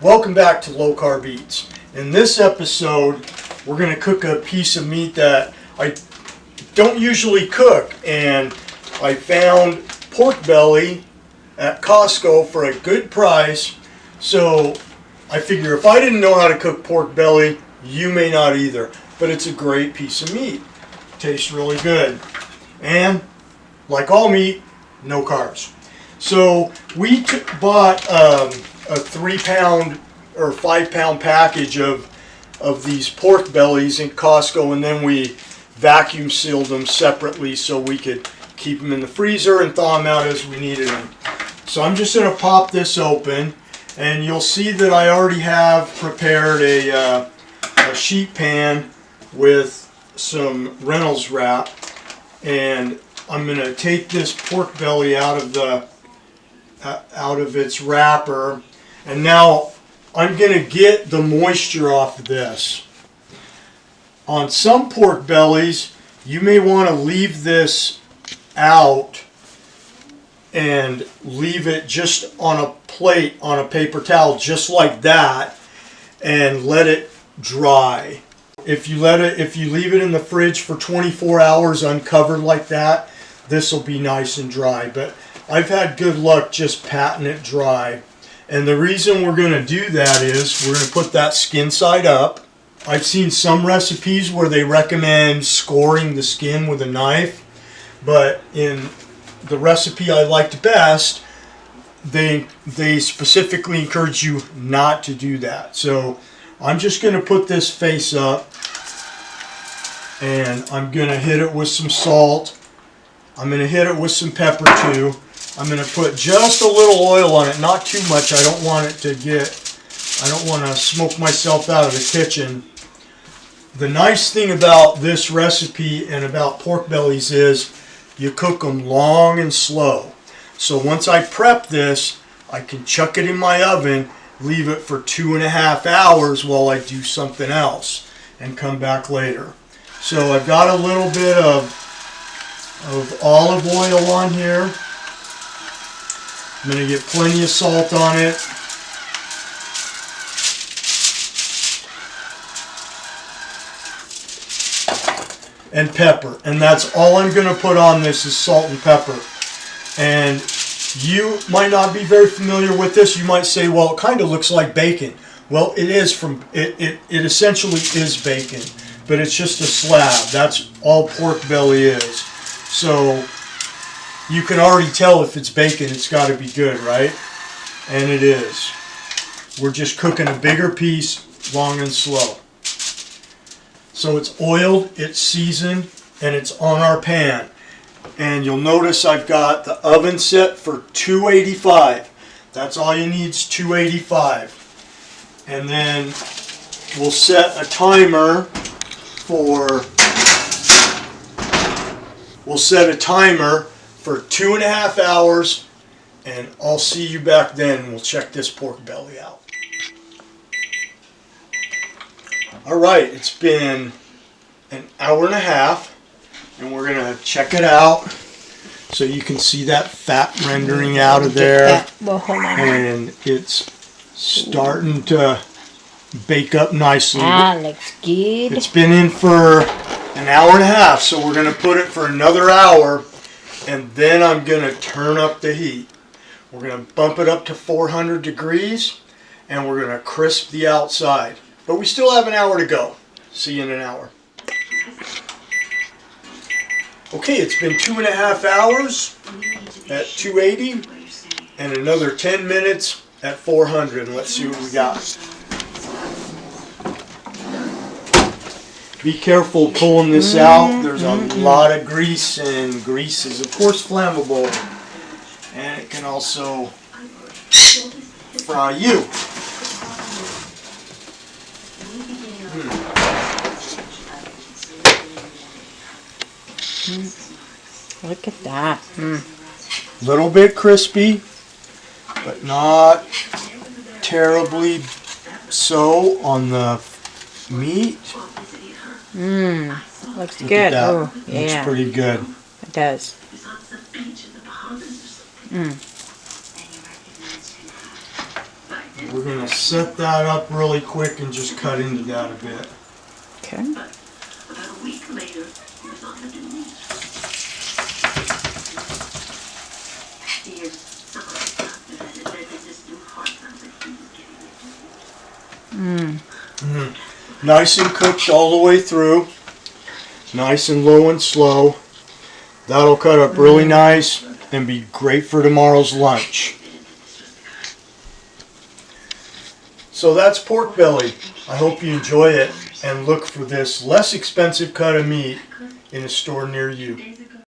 Welcome back to Low Carb Eats. In this episode, we're going to cook a piece of meat that I don't usually cook, and I found pork belly at Costco for a good price. So I figure if I didn't know how to cook pork belly, you may not either. But it's a great piece of meat. Tastes really good. And like all meat, no carbs. So we bought a 3-pound or 5-pound package of these pork bellies in Costco, and then we vacuum sealed them separately so we could keep them in the freezer and thaw them out as we needed them. So I'm just going to pop this open, and you'll see that I already have prepared a sheet pan with some Reynolds wrap, and I'm going to take this pork belly out of its wrapper, and now I'm going to get the moisture off of this. On some pork bellies, you may want to leave this out and leave it just on a plate, on a paper towel, just like that, and let it dry. If you leave it in the fridge for 24 hours uncovered like that, this will be nice and dry. But I've had good luck just patting it dry. And the reason we're going to do that is we're going to put that skin side up. I've seen some recipes where they recommend scoring the skin with a knife, but in the recipe I liked best, they specifically encourage you not to do that. So I'm just going to put this face up, and I'm going to hit it with some salt. I'm going to hit it with some pepper too. I'm going to put just a little oil on it, not too much. I don't want to smoke myself out of the kitchen. The nice thing about this recipe and about pork bellies is you cook them long and slow. So once I prep this, I can chuck it in my oven, leave it for 2.5 hours while I do something else, and come back later. So I've got a little bit of olive oil on here. I'm going to get plenty of salt on it. And pepper. And that's all I'm going to put on this is salt and pepper. And you might not be very familiar with this. You might say, well, it kind of looks like bacon. Well, it is it essentially is bacon, but it's just a slab. That's all pork belly is. So you can already tell if it's bacon, it's got to be good, right? And it is. We're just cooking a bigger piece, long and slow. So it's oiled, it's seasoned, and it's on our pan. And you'll notice I've got the oven set for 285. That's all you need is 285. And then we'll set a timer for 2.5 hours, and I'll see you back then. We'll check this pork belly out. Alright, it's been an hour and a half, and we're going to check it out so you can see that fat rendering out of there. Well, hold on. And it's starting to bake up nicely. Ah, looks good. It's been in for an hour and a half, so we're going to put it for another hour, and then I'm going to turn up the heat. We're going to bump it up to 400 degrees, and we're going to crisp the outside. But we still have an hour to go. See you in an hour. Okay, it's been 2.5 hours at 280, and another 10 minutes at 400. Let's see what we got. Be careful pulling this out. There's a lot of grease, and grease is of course flammable, and it can also fry you. Look at that. Little bit crispy, but not terribly so on the meat. Looks Look good. at that. Oh, yeah. Looks pretty good. It does. We're going to set that up really quick and just cut into that a bit. Okay. About a week later, he was on the news. Here, some of the doctors said that this new heart valve that he was getting into. Nice and cooked all the way through. Nice and low and slow. That'll cut up really nice and be great for tomorrow's lunch. So that's pork belly. I hope you enjoy it and look for this less expensive cut of meat in a store near you. Days ago,